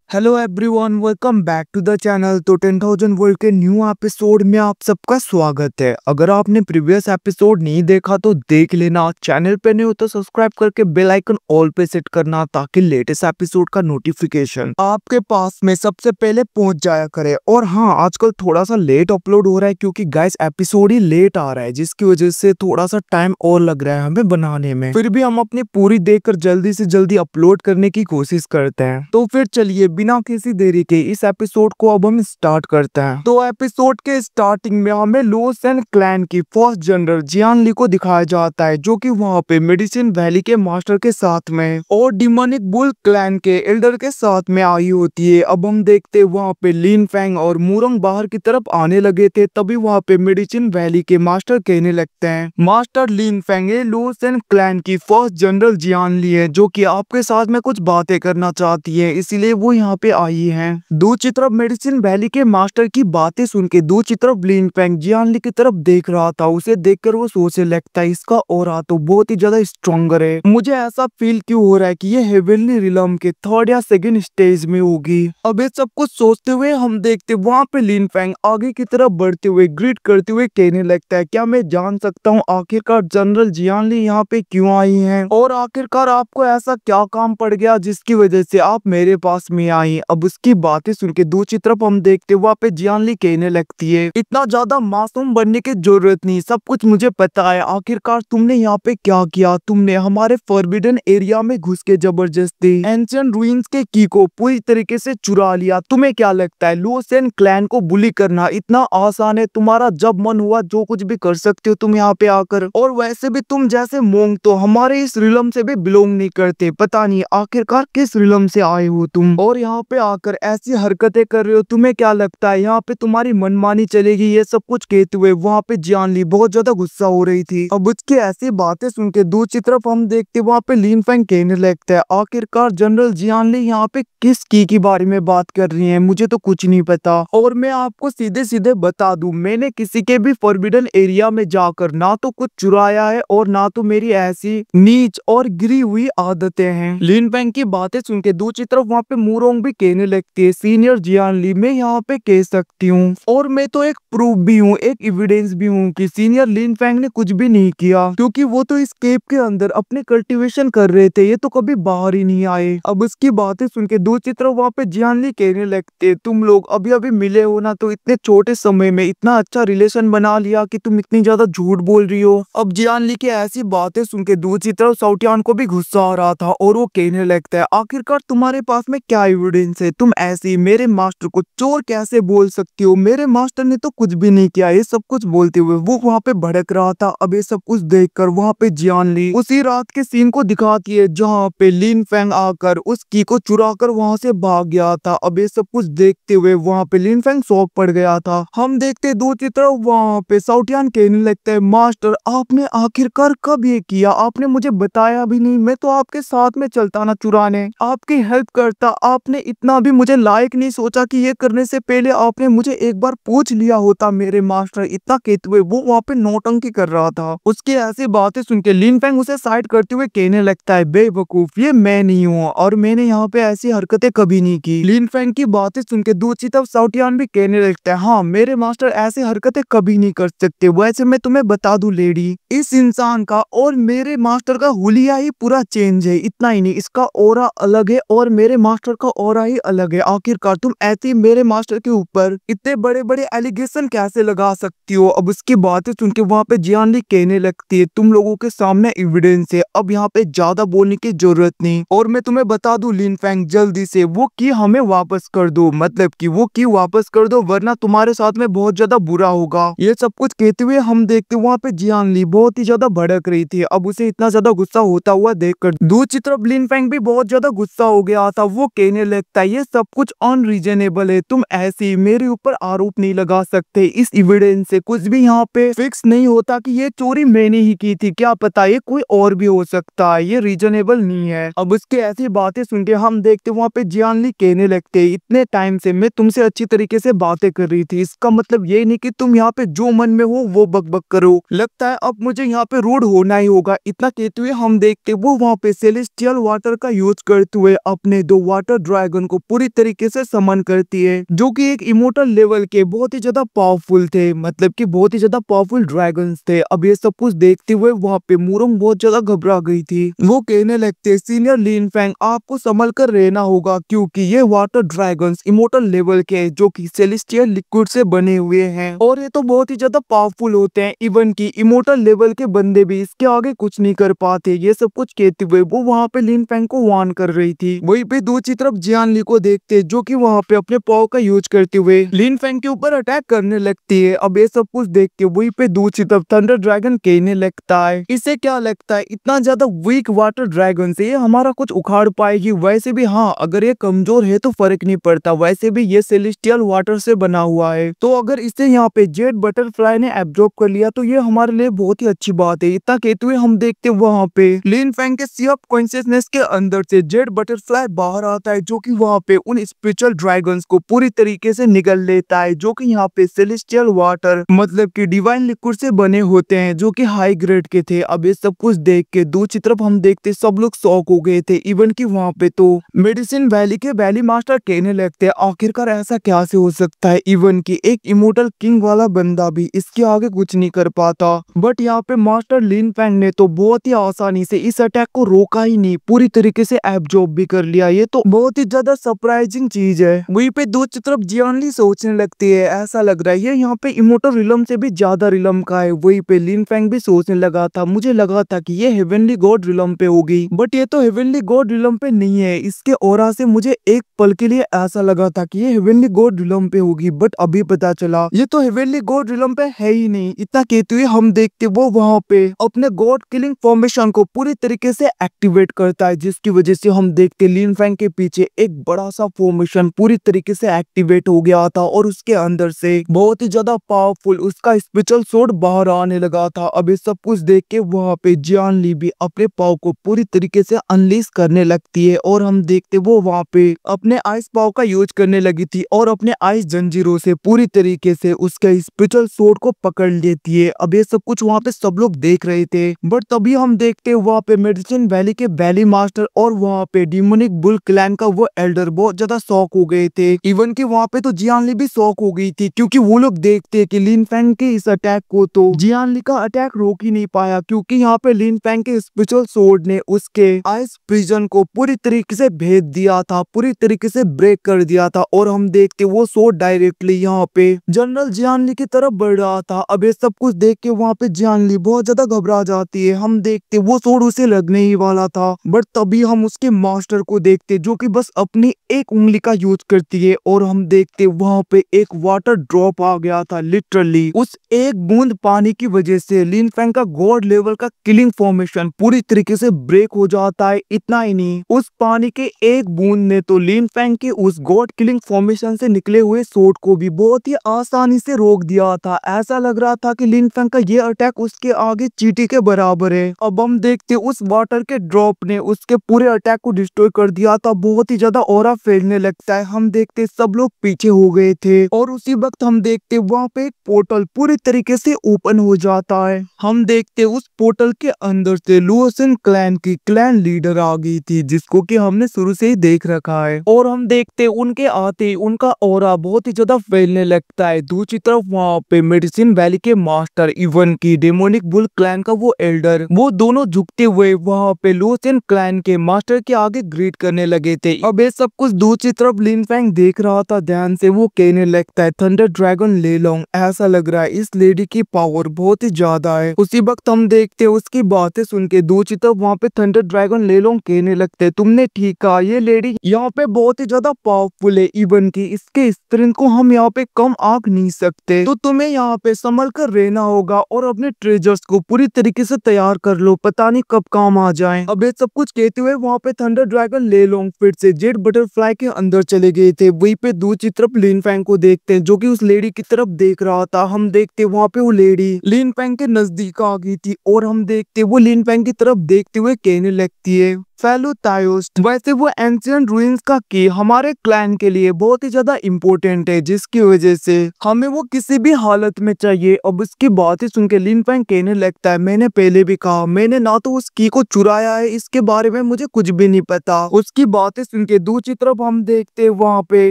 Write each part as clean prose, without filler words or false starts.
Hello everyone, welcome back to the channel. तो 10,000 world के new episode में आप सबका स्वागत है। अगर आपने प्रीवियस एपिसोड नहीं देखा तो देख लेना। चैनल पे नहीं हो तो सब्सक्राइब करके बेल आइकन ऑल पे सेट करना ताकि लेटेस्ट एपिसोड का नोटिफिकेशन आपके पास में सबसे पहले पहुंच जाया करे। और हाँ, आजकल थोड़ा सा लेट अपलोड हो रहा है क्योंकि गाइस एपिसोड ही लेट आ रहा है, जिसकी वजह से थोड़ा सा टाइम और लग रहा है हमें बनाने में। फिर भी हम अपनी पूरी देखकर जल्दी से जल्दी अपलोड करने की कोशिश करते हैं। तो फिर चलिए बिना किसी देरी के इस एपिसोड को अब हम स्टार्ट करते हैं। तो एपिसोड के स्टार्टिंग में हमें लोस एंड क्लैन की फर्स्ट जनरल जियान ली को दिखाया जाता है, जो कि वहाँ पे मेडिसिन वैली के मास्टर के साथ में और डिमोनिक बुल क्लैन के एल्डर के साथ में आई होती है। अब हम देखते वहाँ पे लिन फैंग और मुरंग बाहर की तरफ आने लगे थे, तभी वहाँ पे मेडिसिन वैली के मास्टर कहने लगते हैं, मास्टर लिन फैंग ये लोस एंड क्लैन की फर्स्ट जनरल जियान ली है, जो कि आपके साथ में कुछ बातें करना चाहती है, इसीलिए वो यहाँ पे आई हैं। दूसरी तरफ मेडिसिन वैली के मास्टर की बातें सुन के दूसरी तरफ लिन फैंग जियान ली की तरफ देख रहा था। उसे देखकर वो सोचने लगता है, इसका ऑरा तो बहुत ही ज्यादा स्ट्रॉन्गर है। मुझे ऐसा फील क्यों हो रहा है कि ये हेवनली रिलम के थर्ड या सेकंड स्टेज में होगी। अब ये सब कुछ सोचते हुए हम देखते वहाँ पे लिन फैंग आगे की तरफ बढ़ते हुए ग्रीट करते हुए कहने लगता है, क्या मैं जान सकता हूँ आखिरकार जनरल जियान ली यहाँ पे क्यों आई है, और आखिरकार आपको ऐसा क्या काम पड़ गया जिसकी वजह से आप मेरे पास में आई। अब उसकी बातें सुन के दूसरी तरफ हम देखते वहाँ पे जियान ली कहने लगती है, इतना ज्यादा मासूम बनने की जरूरत नहीं, सब कुछ मुझे पता है। आखिरकार तुमने यहाँ पे क्या किया, तुमने हमारे फॉरबिडन एरिया में घुस के जबरदस्ती एंशिएंट रूइंस के की को पूरी तरीके से चुरा लिया। तुम्हें क्या लगता है लोस एंड क्लैन को बुली करना इतना आसान है? तुम्हारा जब मन हुआ जो कुछ भी कर सकते हो तुम यहाँ पे आकर। और वैसे भी तुम जैसे मोंग तो हमारे इस रिलम से भी बिलोंग नहीं करते। पता नहीं आखिरकार किस रिलम से आए हो तुम, और यहाँ पे आकर ऐसी हरकतें कर रहे हो। तुम्हें क्या लगता है यहाँ पे तुम्हारी मनमानी चलेगी? ये सब कुछ कहते हुए वहाँ पे जियान ली बहुत ज्यादा गुस्सा हो रही थी। अब उसकी ऐसी बातें सुन के दूसरी तरफ हम देखते वहाँ पे लिन फैंग कहने लगता है, आखिरकार जनरल जियान ली यहाँ पे किस की के बारे में बात कर रही है, मुझे तो कुछ नहीं पता। और मैं आपको सीधे सीधे बता दूं, मैंने किसी के भी फॉरबिडन एरिया में जाकर ना तो कुछ चुराया है और ना तो मेरी ऐसी नीच और गिरी हुई आदतें हैं। लिन फैंग की बातें सुन के दूसरी तरफ वहाँ पे मुरोंग भी कहने लगती है, सीनियर जियान ली मैं यहाँ पे कह सकती हूँ और मैं तो एक प्रूफ भी हूँ, एक एविडेंस भी हूँ कि सीनियर लिन फैंग ने कुछ भी नहीं किया, क्योंकि वो तो इस केव के अंदर अपने कल्टीवेशन कर रहे थे, ये तो कभी बाहर ही नहीं आए। अब उसकी बातें सुन के दूसरी तरफ वहाँ पे जियान ली कहने लगते, तुम लोग अभी अभी मिले हो ना, तो इतने छोटे समय में इतना अच्छा रिलेशन बना लिया कि तुम इतनी ज्यादा झूठ बोल रही हो। अब जियान ली की ऐसी बातें सुन के दूसरी तरफ साउटियान को भी गुस्सा आ रहा था और वो कहने लगता है, आखिरकार तुम्हारे पास में क्या एविडेंस है? तुम ऐसी मेरे मास्टर को चोर कैसे बोल सकती हो? मेरे मास्टर ने तो कुछ भी नहीं किया। ये सब कुछ बोलते हुए वो वहाँ पे भड़क रहा था। अब ये सब कुछ देखकर वहाँ पे जियान ली उसी रात के सीन को दिखाती है जहाँ पे लिन फैंग आकर उस की को चुरा कर वहाँ से भाग गया था। अब ये सब कुछ देखते हुए वहाँ पे लिन फैंग शॉक पड़ गया था। हम देखते दूसरी तरफ वहाँ पे साउटियान कहने लगता है, मास्टर आपने आखिरकार कब ये किया? आपने मुझे बताया भी नहीं। मैं तो आपके साथ में चलता ना चुराने, आपकी हेल्प करता। आपने इतना भी मुझे लायक नहीं सोचा कि ये करने से पहले आपने मुझे एक बार पूछ लिया होता मेरे मास्टर। इतना कहते हुए वो वहाँ पे नौटंकी कर रहा था। उसकी ऐसी बातें सुन के लिन फैंग उसे साइड करते हुए कहने लगता है, बेवकूफ ये मैं नहीं हूँ और मैंने यहाँ पे ऐसी हरकतें कभी नहीं की। लिन फैंग की बातें सुन के दूसरी तरफ साउटियान भी कहने लगता है, हाँ मेरे मास्टर ऐसी हरकतें कभी नहीं कर सकते। वैसे मैं तुम्हें बता दूं लेडी, इस इंसान का और मेरे मास्टर का हुलिया ही पूरा चेंज है। इतना ही नहीं, इसका ऑरा अलग है और मेरे मास्टर का ऑरा ही अलग है। आखिरकार तुम ऐसे मेरे मास्टर के ऊपर इतने बड़े बड़े एलिगेशन कैसे लगा सकती हो? अब उसकी बातें सुन के वहाँ पे जियान ली कहने लगती है, तुम लोगों के सामने एविडेंस है, अब यहाँ पे ज्यादा बोलने की जरूरत नहीं। और मैं तुम्हें बता दूं लिन फैंग, जल्दी से वो की हमें वापस कर दो, मतलब कि वो की वापस कर दो वरना तुम्हारे साथ में बहुत ज्यादा बुरा होगा। ये सब कुछ कहते हुए हम देखते वहाँ पे जियान ली बहुत ही ज्यादा भड़क रही थी। अब उसे इतना ज्यादा गुस्सा होता हुआ देखकर दूसरी तरफ लिन फैंग भी बहुत ज्यादा गुस्सा हो गया था। वो कहने लगता है, ये सब कुछ अनरीजनेबल है, तुम ऐसे मेरे ऊपर आरोप नहीं लगा सकते। इस एविडेंस से कुछ भी यहाँ पे फिक्स नहीं होता कि ये चोरी मैंने ही की थी, क्या पता ये कोई और भी हो सकता है, ये रीजनेबल नहीं है। अब उसके ऐसी बातें सुन के हम देखते वहाँ पे जियान ली कहने लगते, इतने टाइम से मैं तुमसे अच्छी तरीके से बातें कर रही थी, इसका मतलब ये नहीं कि तुम यहाँ पे जो मन में हो वो बकबक करो। लगता है अब मुझे यहाँ पे रूड होना ही होगा। इतना कहते हुए हम देखते वो वहाँ पे सेलेस्टियल वाटर का यूज करते हुए अपने दो वाटर ड्रैगन को पूरी तरीके से समन करती है, जो कि एक इमोर्टल लेवल के बहुत ही ज्यादा पावरफुल थे, मतलब कि बहुत ही ज्यादा पावरफुल ड्रैगन्स थे। अब ये सब कुछ देखते हुए वहाँ पे मुरोंग बहुत ज्यादा घबरा गई थी। वो कहने लगते, सीनियर लिन फैंग आपको संभल कर रहना होगा, क्योंकि ये वाटर ड्रैगन्स इमोर्टल लेवल के जो कि सेलेस्टियल लिक्विड से बने हुए हैं और ये तो बहुत ही ज्यादा पावरफुल होते हैं। इवन की इमोर्टल लेवल के बंदे भी इसके आगे कुछ नहीं कर पाते। ये सब कुछ कहते हुए वो वहाँ पे लिन फैंग को वार्न कर रही थी। वहीं पे दूसरी तरफ जियान ली को देखते, जो कि वहाँ पे अपने पाव का यूज करते हुए लिन फैंग के ऊपर अटैक करने लगती है। अब ये सब कुछ देख के वहीं पे दूसरी तरफ थंडर ड्रैगन कहने लगता है, इसे क्या लगता है इतना ज्यादा वीक वाटर ड्रैगन से ये हमारा कुछ उखाड़ पाएगी? वैसे भी हाँ, अगर ये कमजोर है तो फर्क नहीं पड़ता, वैसे भी ये सेलेस्टियल वाटर से बना हुआ है, तो अगर इसे यहाँ पे जेड बटरफ्लाई ने एब्जॉर्ब कर लिया तो ये हमारे लिए बहुत ही अच्छी बात है। इतना कहते हुए हम देखते वहाँ पे लिन फैंग के सी ऑफ कॉन्शियसनेस के अंदर से जेड बटरफ्लाई बाहर आता है, जो कि वहाँ पे उन स्पिरिचुअल ड्रैगन्स को पूरी तरीके से निगल लेता है, जो कि यहाँ पे सेलेस्टियल वाटर मतलब कि डिवाइन लिक्विड से बने होते हैं, जो कि हाई ग्रेड के थे। अब ये सब कुछ देख के दूसरी तरफ हम देखते सब लोग शॉक हो गए थे। इवन की वहाँ पे तो मेडिसिन वैली के वैली मास्टर कहने लगते, आखिरकार ऐसा क्या से हो सकता है? इवन की एक इमोर्टल किंग वाला बंदा भी इसके आगे कुछ नहीं कर पाता। बट यहाँ पे मास्टर लिन फैंग ने तो बहुत ही आसानी से इस अटैक को रोका ही नहीं, पूरी तरीके से एब्जॉर्ब भी कर लिया। ये तो बहुत ही ज्यादा सरप्राइजिंग चीज है। वहीं पे दूसरी तरफ जियानली सोचने लगती है, ऐसा लग रहा है ये यहाँ पे इमोर्टल रिलम से भी ज्यादा रिलम का है। वहीं पे लिन फैंग भी सोचने लगा था, मुझे लगा था कि ये हेवनली गॉड रिलम पे होगी, बट ये तो हेवनली गॉड रिलम पे नहीं है। इसके ऑरा से मुझे एक पल के लिए ऐसा लगा था कि ये हेवनली गॉड रिलम पे होगी, बट अभी पता चला ये तो हेवनली गॉड रिलम पे है ही नहीं। इतना कहते हुए हम देखते वो वहाँ पे अपने गॉड किलिंग फॉर्मेशन को पूरी तरीके से एक्टिवेट करता है, जिसकी वजह से हम देखते लिन फैंग के पीछे एक बड़ा सा फॉर्मेशन पूरी तरीके से एक्टिवेट हो गया था और उसके अंदर से बहुत ही ज्यादा पावरफुल उसका स्पेशल स्वॉर्ड बाहर आने लगा था। अब ये सब कुछ देख के वहाँ पे जियान ली भी अपने पाव को पूरी तरीके से अनलीज करने लगती है और हम देखते वो वहाँ पे अपने आइस पाव का यूज करने लगी थी और अपने आइस जंजीरों से पूरी तरीके से उसके स्पेशल स्वॉर्ड को पकड़ लेती है। अब ये सब कुछ वहाँ पे सब लोग देख रहे थे, बट तभी हम देखते वहाँ पे मेडिसिन वैली के वैली मास्टर और वहाँ पे डिमोनिक बुल क्लैन का वो एल्डर बहुत ज्यादा शॉक हो गए थे। इवन कि वहाँ पे तो जियानली भी शॉक हो गई थी, क्योंकि वो लोग देखते कि लिन फैंग के इस अटैक को तो जियानली का अटैक रोक ही नहीं पाया, क्योंकि यहाँ पे लिन फैंग के स्पेशल स्वॉर्ड ने उसके आइस प्रिजन को पूरी तरीके से भेद दिया था, पूरी तरीके से ब्रेक कर दिया था। और हम देखते वो स्वॉर्ड डायरेक्टली यहाँ पे जनरल जियानली की तरफ बढ़ रहा था। अब ये सब कुछ देख के वहाँ पे जियानली बहुत ज्यादा घबरा जाती है। हम देखते वो स्वॉर्ड उसे लगने ही वाला था, बट तभी हम उसके मास्टर को देखते जो कि बस अपनी एक उंगली का यूज करती है और हम देखते वहाँ पे एक वाटर ड्रॉप आ गया था। लिटरली उस एक बूंद पानी की वजह से लिन फैंग का गॉड लेवल का किलिंग फॉर्मेशन पूरी तरीके से ब्रेक हो जाता है। इतना ही नहीं, उस पानी के एक बूंद ने तो लिन फैंग के उस गॉड किलिंग फॉर्मेशन से निकले हुए स्वॉर्ड को भी बहुत ही आसानी से रोक दिया था। ऐसा लग रहा था कि लिन फैंग का ये अटैक उसके आगे चींटी के बराबर है। अब हम देखते उस वाटर के ड्रॉप ने उसके पूरे अटैक को डिस्ट्रॉय कर दिया था। बहुत ही ज्यादा ऑरा फैलने लगता है। हम देखते सब लोग पीछे हो गए थे और उसी वक्त हम देखते वहाँ पे एक पोर्टल पूरी तरीके से ओपन हो जाता है। हम देखते उस पोर्टल के अंदर से लुओसन क्लैन की क्लैन लीडर आ गई थी, जिसको कि हमने शुरू से ही देख रखा है। और हम देखते उनके आते उनका ऑरा बहुत ही ज्यादा फैलने लगता है। दूसरी तरफ वहाँ पे मेडिसिन वैली के मास्टर इवन की डेमोनिक बुल क्लैन का वो एल्डर, वो दोनों झुकते हुए वहाँ पे लुओसन क्लैन के मास्टर के आगे ग्रीट करने लगे थे। अब ये सब कुछ दूसरी तरफ लिन फैंग देख रहा था ध्यान से। वो कहने लगता है थंडर ड्रैगन ले लॉन्ग, ऐसा लग रहा है इस लेडी की पावर बहुत ही ज्यादा है। उसी वक्त हम देखते उसकी बातें सुन के दूसरी तरफ वहाँ पे थंडर ड्रैगन ले लॉन्ग कहने लगते, तुमने ठीक कहा, ये लेडी यहाँ पे बहुत ही ज्यादा पावरफुल है। इवन की इसके स्ट्रेंथ को हम यहाँ पे कम आंक नहीं सकते, तो तुम्हें यहाँ पे संभल कर रहना होगा और अपने ट्रेजर्स को पूरी तरीके से तैयार कर लो, पता नहीं कब काम आ जाए। अब ये सब कुछ कहते हुए वहाँ पे थंडर ड्रैगन ले लॉन्ग फिर से जेड बटरफ्लाई के अंदर चले गए थे। वहीं पे दूसरी तरफ लिन फैंग को देखते हैं, जो कि उस लेडी की तरफ देख रहा था। हम देखते वहाँ पे वो लेडी लिन फैंग के नजदीक आ गई थी और हम देखते वो लिन फैंग की तरफ देखते हुए कहने लगती है, फेलो तायोस, वैसे वो एंशिएंट रूइंस का की हमारे क्लैन के लिए बहुत ही ज्यादा इम्पोर्टेंट है, जिसकी वजह से हमें वो किसी भी हालत में चाहिए। अब उसकी बातें सुन के लिन फैंग कहने लगता है, मैंने पहले भी कहा मैंने ना तो उस की को चुराया है, इसके बारे में मुझे कुछ भी नहीं पता। उसकी बातें सुन के दूसरी तरफ हम देखते हैं वहाँ पे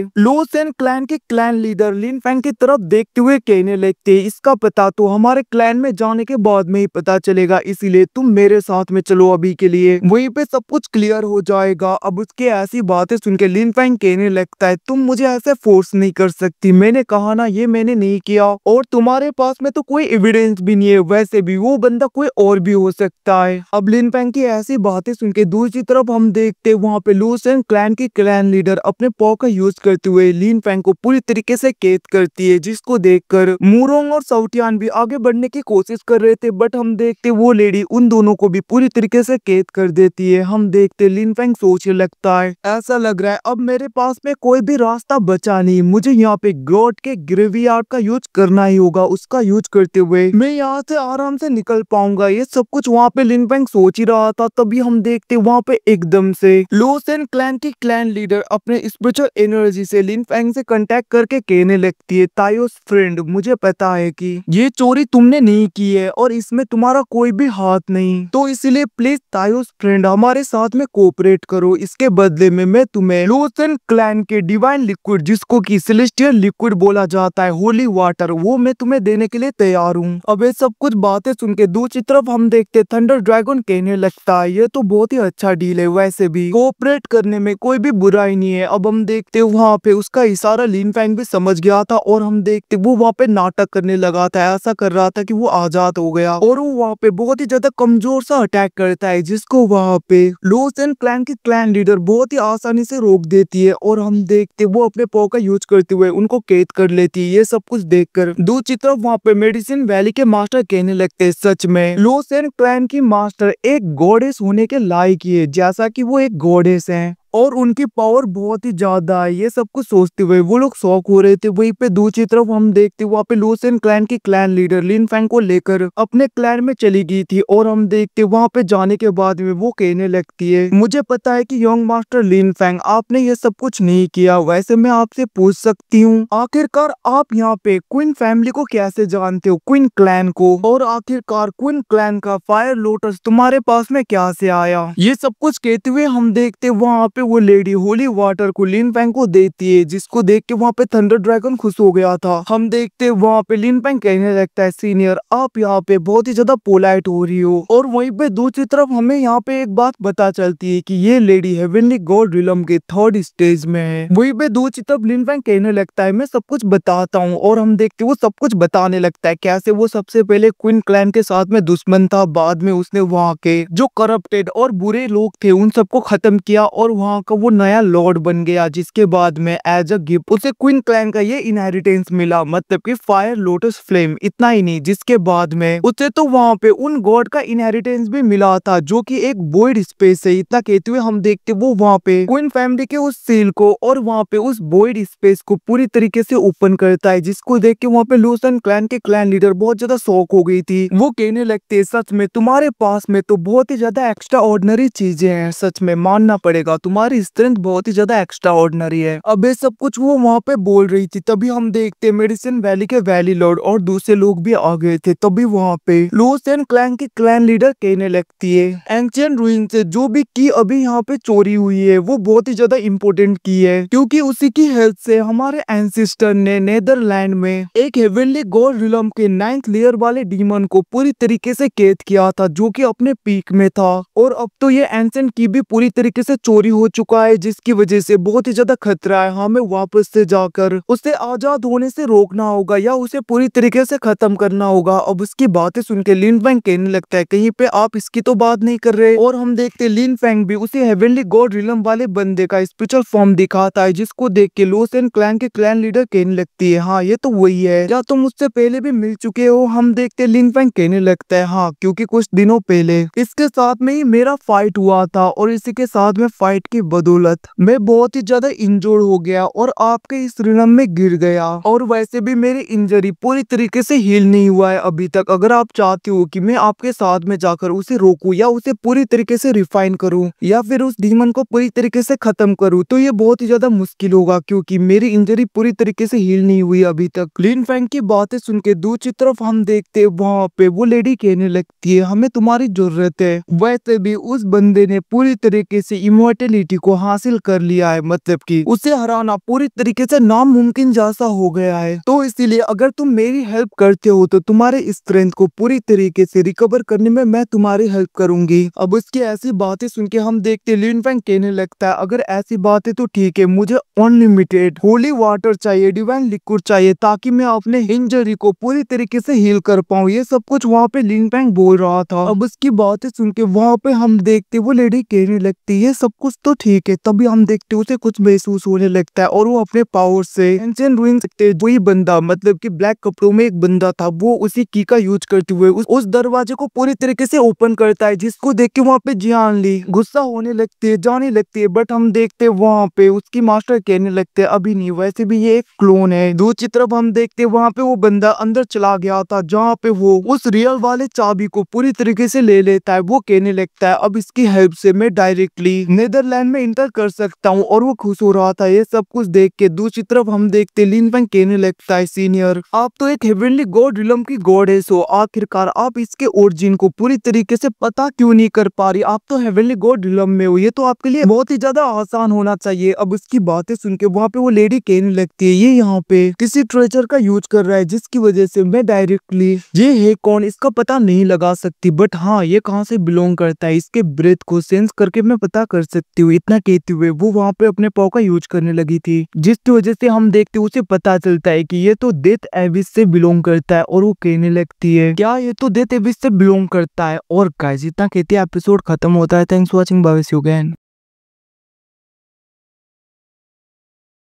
लो सेन क्लैन के क्लैन लीडर लिन फैंग की तरफ देखते हुए कहने लगते, इसका पता तो हमारे क्लैन में जाने के बाद में ही पता चलेगा, इसीलिए तुम मेरे साथ में चलो, अभी के लिए वहीं पे सब कुछ क्लियर हो जाएगा। अब उसके ऐसी बातें सुन के लिन फैंग कहने लगता है, तुम मुझे ऐसे फोर्स नहीं कर सकती, मैंने कहा ना ये मैंने नहीं किया, और तुम्हारे पास में तो कोई एविडेंस भी नहीं है, वैसे भी वो बंदा कोई और भी हो सकता है। अब लिन फैंग की ऐसी बातें सुन के दूसरी तरफ हम देखते वहाँ पे लो सेन क्लैन की क्लैन लीडर अपने पॉ का यूज करते हुए लिन फैंग को पूरी तरीके से कैद करती है, जिसको देखकर मूरोंग और साउटियान भी आगे बढ़ने की कोशिश कर रहे थे, बट हम देखते वो लेडी उन दोनों को भी पूरी तरीके से कैद कर देती है। हम देखते लिन फैंग सोचने लगता है, ऐसा लग रहा है अब मेरे पास में कोई भी रास्ता बचा नहीं, मुझे यहाँ पे गॉड के ग्रेवयार्ड का यूज करना ही होगा, उसका यूज करते हुए मैं यहाँ से आराम से निकल पाऊंगा। ये सब कुछ वहाँ पे लिन फैंग सोच ही रहा था, तभी हम देखते वहाँ पे एकदम से लो सेन क्लैन की क्लैन लीडर अपने स्पिरिचुअल एनर्जी से लिन फैंग से कांटेक्ट करके कहने लगती है, तायोस फ्रेंड, मुझे पता है कि ये चोरी तुमने नहीं की है और इसमें तुम्हारा कोई भी हाथ नहीं, तो इसलिए प्लीज तायोस फ्रेंड हमारे साथ में कोऑपरेट करो, इसके बदले में मैं तुम्हें लो सेन क्लैन के डिवाइन लिक्विड, जिसको कि सेलेस्टियल लिक्विड बोला जाता है, होली वाटर, वो मैं तुम्हें देने के लिए तैयार हूँ। अब ये सब कुछ बातें सुन के दूसरी तरफ हम देखते थंडर ड्रैगन कहने लगता है, ये तो बहुत ही अच्छा डील है, वैसे भी कोऑपरेट करने में कोई भी बुराई नहीं है। अब हम देखते वहाँ पे उसका इशारा लिन फैंग भी समझ गया था, और हम देखते वो वहाँ पे नाटक करने लगा था, ऐसा कर रहा था कि वो आजाद हो गया, और वो वहाँ पे बहुत ही ज्यादा कमजोर सा अटैक करता है, जिसको वहाँ पे लो सेन क्लैन की क्लैन लीडर बहुत ही आसानी से रोक देती है, और हम देखते वो अपने पॉ का यूज करते हुए उनको कैद कर लेती है। ये सब कुछ देखकर दूसरी तरफ वहाँ पे मेडिसिन वैली के मास्टर कहने लगते हैं, सच में लो सेन क्लैन की मास्टर एक गॉडेस होने के लायक ही है, जैसा कि वो एक गॉडेस है और उनकी पावर बहुत ही ज्यादा है। ये सब कुछ सोचते हुए वो लोग शौक हो रहे थे। वहीं पे दूसरी तरफ हम देखते वहाँ पे लो सेन क्लैन की क्लैन लीडर लिन फैंग को लेकर अपने क्लैन में चली गई थी, और हम देखते वहाँ पे जाने के बाद में वो कहने लगती है, मुझे पता है कि यंग मास्टर लिन फैंग आपने ये सब कुछ नहीं किया, वैसे मैं आपसे पूछ सकती हूँ आखिरकार आप यहाँ पे क्वीन फैमिली को कैसे जानते हो, क्वीन क्लैन को, और आखिरकार क्वीन क्लैन का फायर लोटस तुम्हारे पास में क्या से आया। ये सब कुछ कहते हुए हम देखते वहाँ पे वो लेडी होली वाटर को लिन फैंग को देती है, जिसको देख के वहाँ पे थंडर ड्रैगन खुश हो गया था। हम देखते वहाँ पे लिन फैंग कहने लगता है, सीनियर आप यहाँ पे बहुत ही ज्यादा पोलाइट हो रही हो, और वहीं पे दूसरी तरफ हमें यहाँ पे एक बात पता चलती है कि ये लेडी हेवनली गॉड रिलम के 3rd स्टेज में है। वहीं पे दूसरी तरफ लिन फैंग कहने लगता है, मैं सब कुछ बताता हूँ, और हम देखते वो सब कुछ बताने लगता है कैसे वो सबसे पहले क्वीन क्लैन के साथ में दुश्मन था, बाद में उसने वहाँ के जो करप्टेड और बुरे लोग थे उन सबको खत्म किया, और वहाँ का वो नया लॉर्ड बन गया, जिसके बाद में एज अ गिफ्ट उसे क्वीन क्लैन का ये इनहेरिटेंस मिला, मतलब कि फायर लोटस फ्लेम। इतना ही नहीं, जिसके बाद में उसे तो वहाँ पे उन गॉड का इनहेरिटेंस भी मिला था, जो कि एक वॉइड स्पेस है। इतना कहते हुए हम देखते वो वहाँ पे क्वीन फैमिली के उस सील को और वहाँ पे उस वॉइड स्पेस को पूरी तरीके से ओपन करता है, जिसको देख के वहाँ पे लो सेन क्लैन के क्लैन लीडर बहुत ज्यादा शॉक हो गई थी। वो कहने लगते, सच में तुम्हारे पास में तो बहुत ही ज्यादा एक्स्ट्रा ऑर्डिनरी चीजें हैं, सच में मानना पड़ेगा, तुम्हारी स्ट्रेंथ बहुत ही ज्यादा एक्स्ट्रा ऑर्डिनरी है। अब ये सब कुछ वो वहाँ पे बोल रही थी, तभी हम देखते मेडिसिन वैली के वैली लॉर्ड और दूसरे लोग भी आ गए थे। तभी वहाँ पे लो सेन क्लैन की क्लैन लीडर कहने लगती है, एंशिएंट रूइन से जो भी की अभी यहाँ पे चोरी हुई है वो बहुत ही ज्यादा इम्पोर्टेंट की है, क्योंकि उसी की हेल्प से हमारे एंसिस्टर ने नेदरलैंड में एक हेवनली गॉड रिलम के 9th लेयर वाले डीमन को पूरी तरीके से कैद किया था, जो कि अपने पीक में था, और अब तो ये एंशिएंट की भी पूरी तरीके से चोरी हो चुका है, जिसकी वजह से बहुत ही ज्यादा खतरा है। हमें वापस से जाकर उसे आजाद होने से रोकना होगा या उसे पूरी तरीके से खत्म करना होगा। अब उसकी बातें सुन के लिन फैंग कहने लगता है, कहीं पे आप इसकी तो बात नहीं कर रहे, और हम देखते लिन फैंग भी उसे हेवनली गॉड रिलम वाले बंदे का स्पिरिचुअल फॉर्म दिखाता है, जिसको देख के लो सेन क्लैन के क्लैन लीडर कहने लगती है, हाँ ये तो वही है, क्या तुम उससे पहले भी मिल चुके हो। हम देखते लिन फैंग कहने लगता है, हाँ क्योंकि कुछ दिनों पहले इसके साथ में ही मेरा फाइट हुआ था, और इसी के साथ में फाइट के की बदौलत मैं बहुत ही ज्यादा इंजोर्ड हो गया और आपके इस रिदम में गिर गया। और वैसे भी मेरी इंजरी पूरी तरीके से हील नहीं हुआ है अभी तक। अगर आप चाहते हो कि मैं आपके साथ में जाकर उसे रोकूं या उसे पूरी तरीके से रिफाइन करूं या फिर उस डीमन को पूरी तरीके से खत्म करूं, तो ये बहुत ही ज्यादा मुश्किल होगा क्योंकि मेरी इंजरी पूरी तरीके से हील नहीं हुई अभी तक। लिन फैंग की बातें सुन के दूसरी तरफ हम देखते वहाँ पे वो लेडी कहने लगती है, हमें तुम्हारी जरूरत है। वैसे भी उस बंदे ने पूरी तरीके से इमोर्टेलिटी को हासिल कर लिया है, मतलब कि उसे हराना पूरी तरीके से नामुमकिन जैसा हो गया है। तो इसीलिए अगर तुम मेरी हेल्प करते हो तो तुम्हारे स्ट्रेंथ को पूरी तरीके से रिकवर करने में मैं तुम्हारी हेल्प करूंगी। अब उसकी ऐसी बातें सुन के हम देखते लिन फैंग कहने लगता है, अगर ऐसी बातें तो ठीक है, मुझे अनलिमिटेड होली वाटर चाहिए, डिवाइन लिक्विड चाहिए ताकि मैं अपने इंजरी को पूरी तरीके से हील कर पाऊँ। ये सब कुछ वहाँ पे लिन फैंग बोल रहा था। अब उसकी बातें सुन के वहाँ पे हम देखते वो लेडी कहने लगती है सब कुछ तो ठीक है। तभी हम देखते उसे कुछ महसूस होने लगता है और वो अपने पावर से एंशिएंट रूइन से वही बंदा, मतलब कि ब्लैक कपड़ों में एक बंदा था, वो उसी की का यूज करते हुए उस दरवाजे को पूरी तरीके से ओपन करता है, जिसको देख के वहाँ पे जियान ली गुस्सा होने लगती है, जाने लगती है। बट हम देखते वहाँ पे उसकी मास्टर कहने लगते हैं अभी नहीं, वैसे भी ये एक क्लोन है। दूसरी तरफ हम देखते वहाँ पे वो बंदा अंदर चला गया था जहाँ पे वो उस रियल वाले चाबी को पूरी तरीके से ले लेता है। वो कहने लगता है अब इसकी हेल्प से मैं डायरेक्टली नेदरलैंड में इंटर कर सकता हूँ और वो खुश हो रहा था ये सब कुछ देख के। दूसरी तरफ हम देखते लिन फैंग कहने लगता है सीनियर, आप तो एक हेवनली गॉड रिलम की गॉड है, सो आखिरकार आप इसके ओरिजिन को पूरी तरीके से पता क्यों नहीं कर पा रही? आप तो हेवनली गॉड रिलम में हो, ये तो आपके लिए बहुत ही ज्यादा आसान होना चाहिए। अब उसकी बातें सुन के वहाँ पे वो लेडी कहने लगती है ये यहाँ पे किसी ट्रेजर का यूज कर रहा है जिसकी वजह से मैं डायरेक्टली ये है कौन इसका पता नहीं लगा सकती, बट हाँ ये कहाँ से बिलोंग करता है इसके ब्रेथ को सेंस करके मैं पता कर सकती हूँ। इतना कहते हुए वो वहाँ पे अपने पाव का यूज करने लगी थी, जिसकी वजह से हम देखते उसे पता चलता है कि ये तो डेथ एविस से बिलोंग करता है। और वो कहने लगती है क्या ये तो डेथ एविस से बिलोंग करता है। और गाइस इतना कहते एपिसोड खत्म होता है। Thanks for watching, bye see you again.